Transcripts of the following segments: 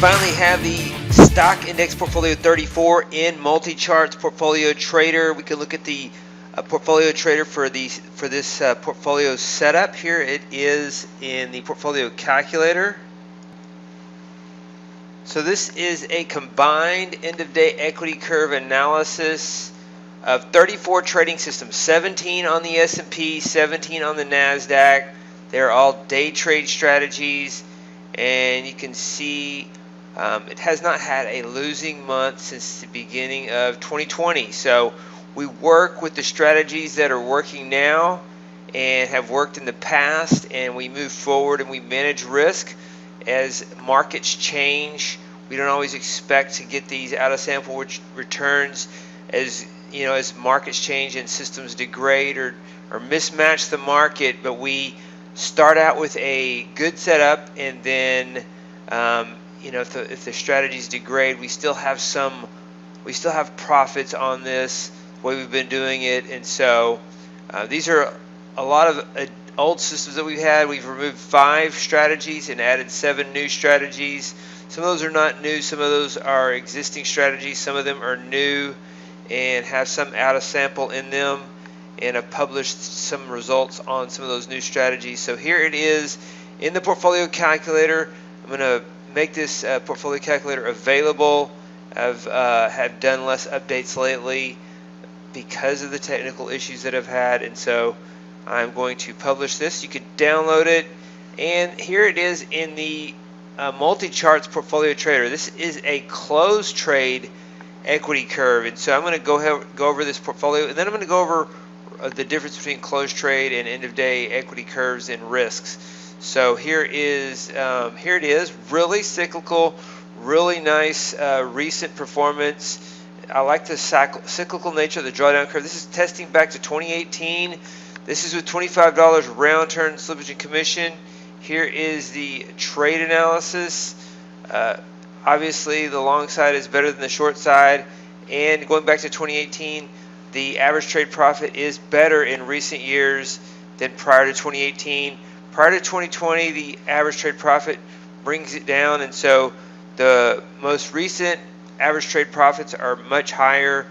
finally have the stock index portfolio 34 in multi-charts portfolio trader. We can look at the portfolio trader for this portfolio setup. Here it is in the portfolio calculator. So this is a combined end of day equity curve analysis of 34 trading systems, 17 on the S&P, 17 on the NASDAQ. They're all day trade strategies, and you can see it has not had a losing month since the beginning of 2020. So we work with the strategies that are working now and have worked in the past, and we move forward and we manage risk as markets change. We don't always expect to get these out of sample returns as markets change and systems degrade or mismatch the market, but we start out with a good setup, and then if the strategies degrade, we still have profits on this the way we've been doing it. And so these are a lot of old systems that we've had. We've removed 5 strategies and added 7 new strategies. Some of those are not new, some of those are existing strategies, some of them are new and have some out of sample in them, and I've published some results on some of those new strategies. So here it is in the portfolio calculator. I'm going to make this portfolio calculator available. I've had done less updates lately because of the technical issues that I've had, and so I'm going to publish this. You can download it, and here it is in the multi-charts portfolio trader. This is a closed trade equity curve, and so I'm going to go over this portfolio, and then I'm going to go over the difference between closed trade and end of day equity curves and risks. So here it is, really cyclical, really nice recent performance. I like the cyclical nature of the drawdown curve. This is testing back to 2018. This is with $25 round turn slippage and commission. Here is the trade analysis. Obviously, the long side is better than the short side, and going back to 2018, the average trade profit is better in recent years than prior to 2018. Prior to 2020, the average trade profit brings it down, and so the most recent average trade profits are much higher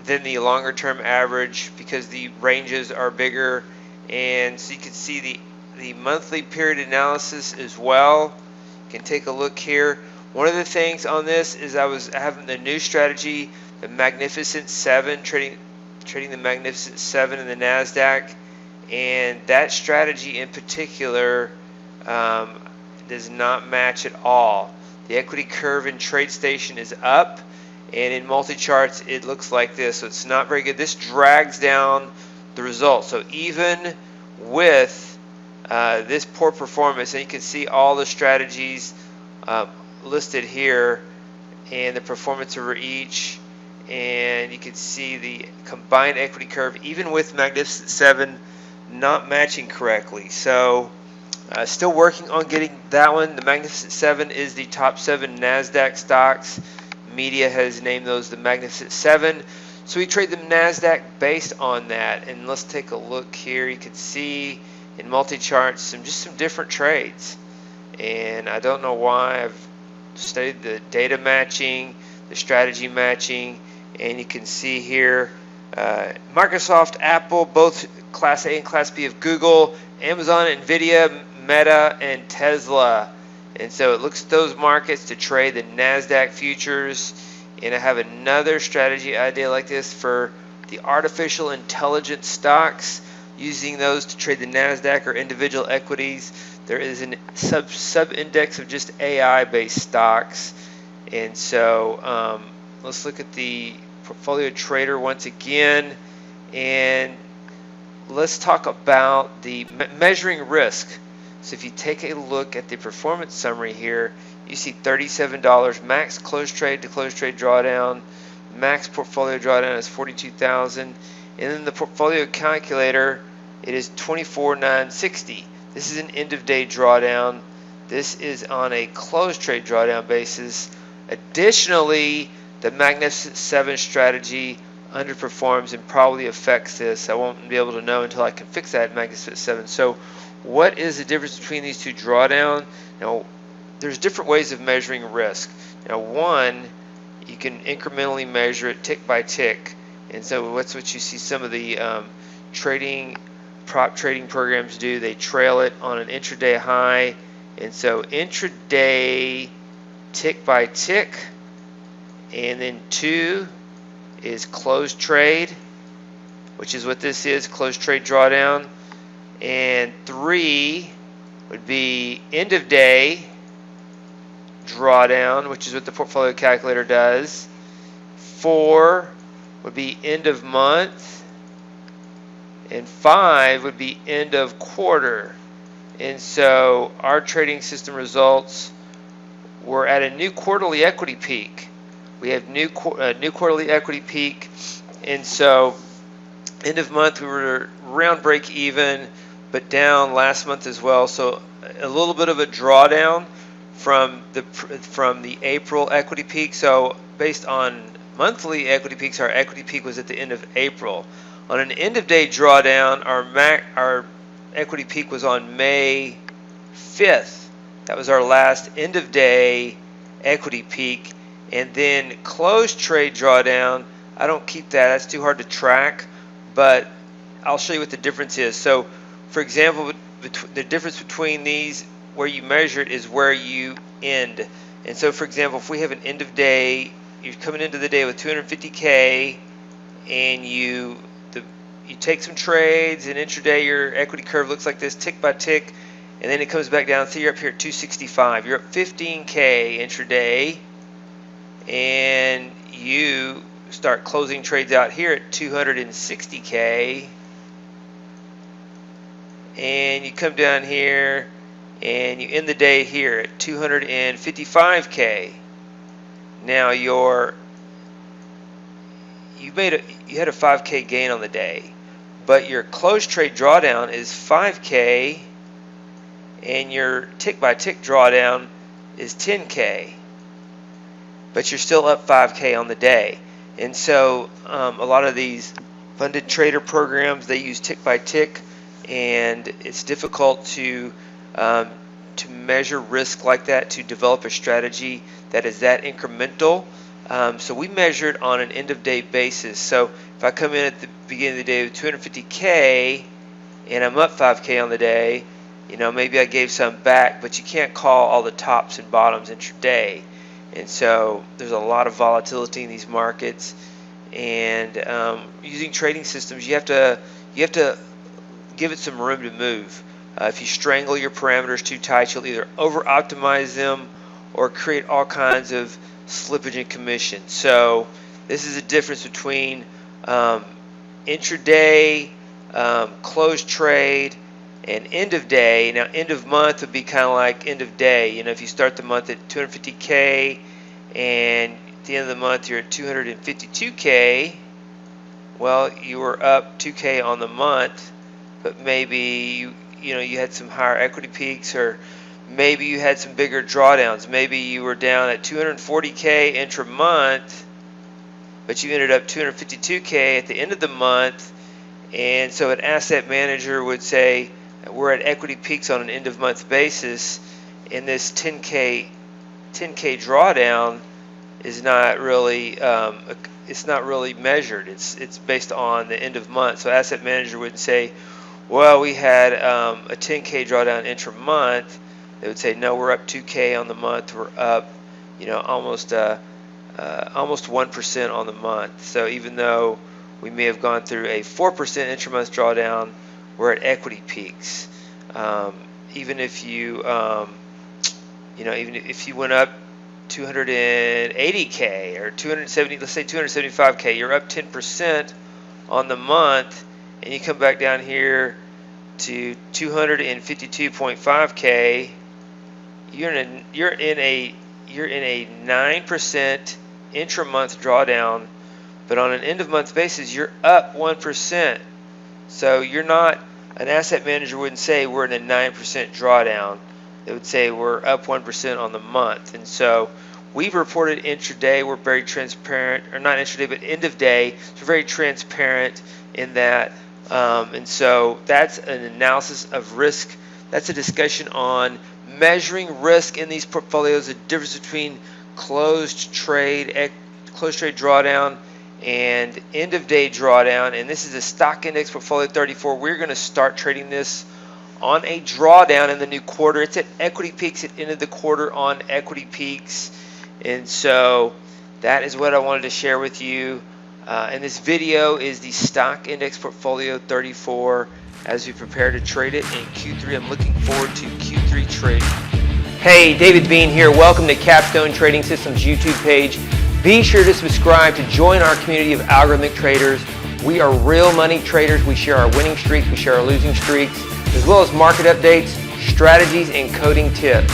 than the longer term average because the ranges are bigger. And so you can see the monthly period analysis as well. You can take a look here. One of the things on this is I was having the new strategy, the Magnificent 7, trading the Magnificent 7 in the NASDAQ, and that strategy in particular does not match at all. The equity curve in TradeStation is up, and in multi-charts it looks like this, so it's not very good. This drags down the results. So even with this poor performance, and you can see all the strategies listed here and the performance over each, and you can see the combined equity curve even with Magnificent 7 not matching correctly. So still working on getting that one. The Magnificent 7 is the top 7 NASDAQ stocks. Media has named those the Magnificent 7. So we trade the NASDAQ based on that, and let's take a look here. You can see in multi-charts some different trades, and I don't know why. I've studied the data matching, the strategy matching, and you can see here Microsoft, Apple, both Class A and Class B of Google, Amazon, Nvidia, Meta, and Tesla. And so it looks at those markets to trade the NASDAQ futures. And I have another strategy idea like this for the artificial intelligence stocks, using those to trade the NASDAQ or individual equities. There is a sub-index of just AI-based stocks. And so let's look at the portfolio trader once again, and let's talk about the measuring risk. So if you take a look at the performance summary here, you see $37 max close trade to close trade drawdown. Max portfolio drawdown is $42,000, and then the portfolio calculator, it is $24,960. This is an end of day drawdown. This is on a close trade drawdown basis. Additionally, the Magnificent 7 strategy underperforms and probably affects this. I won't be able to know until I can fix that Magnificent 7. So what is the difference between these two drawdown? Now, there's different ways of measuring risk. Now, one, you can incrementally measure it tick by tick, and so that's what you see some of the prop trading programs do. They trail it on an intraday high, and so intraday tick by tick, and then 2 is closed trade, which is what this is, closed trade drawdown, and 3 would be end of day drawdown, which is what the portfolio calculator does. 4 would be end of month, and 5 would be end of quarter. And so our trading system results were at a new quarterly equity peak. We have new quarterly equity peak, and so end of month we were around break even, but down last month as well. So a little bit of a drawdown from the April equity peak. So based on monthly equity peaks, our equity peak was at the end of April. On an end of day drawdown, our equity peak was on May 5th. That was our last end of day equity peak. And then closed trade drawdown, I don't keep that. That's too hard to track, but I'll show you what the difference is. So, for example, the difference between these, where you measure it, is where you end. And so, for example, if we have an end of day, you're coming into the day with 250K, and you take some trades, and intraday your equity curve looks like this, tick by tick, and then it comes back down. So you're up here at 265. You're up 15K intraday, and you start closing trades out here at 260K, and you come down here and you end the day here at 255K. Now you had a 5K gain on the day, but your closed trade drawdown is 5K, and your tick by tick drawdown is 10K. But you're still up 5K on the day. And so a lot of these funded trader programs, they use tick by tick, and it's difficult to measure risk like that, to develop a strategy that is that incremental. So we measure it on an end of day basis. So if I come in at the beginning of the day with 250K and I'm up 5K on the day, maybe I gave some back, but you can't call all the tops and bottoms intraday. And so there's a lot of volatility in these markets, and using trading systems, you have to give it some room to move. If you strangle your parameters too tight, you'll either over optimize them or create all kinds of slippage and commission. So this is a difference between intraday, closed trade, and end of day. Now, end of month would be kind of like end of day. If you start the month at 250K and at the end of the month you're at 252K, well, you were up 2K on the month, but maybe you had some higher equity peaks, or maybe you had some bigger drawdowns. Maybe you were down at 240K intra-month, but you ended up 252K at the end of the month. And so an asset manager would say, we're at equity peaks on an end of month basis, and this 10K drawdown is not really it's not really measured. It's based on the end of month. So asset manager would say, well, we had a 10K drawdown intra-month. They would say, no, we're up 2K on the month. We're up almost 1% on the month. So even though we may have gone through a 4% intra-month drawdown, we're at equity peaks. Even if you even if you went up 280K or 270, let's say 275K, you're up 10% on the month, and you come back down here to 252.5K. You're in a 9% intra-month drawdown, but on an end-of-month basis, you're up 1%. So you're not, an asset manager wouldn't say we're in a 9% drawdown. They would say we're up 1% on the month. And so we've reported intraday. We're very transparent, or not intraday, but end of day. So we're very transparent in that. And so that's an analysis of risk. That's a discussion on measuring risk in these portfolios, the difference between closed trade drawdown and end of day drawdown. And this is a stock index portfolio 34. We're going to start trading this on a drawdown in the new quarter. It's at equity peaks. It ended the quarter on equity peaks. And so that is what I wanted to share with you. And this video is the stock index portfolio 34 as we prepare to trade it in Q3. I'm looking forward to Q3 trading. Hey, David Bean here. Welcome to Capstone Trading Systems YouTube page. Be sure to subscribe to join our community of algorithmic traders. We are real money traders. We share our winning streaks, we share our losing streaks, as well as market updates, strategies, and coding tips.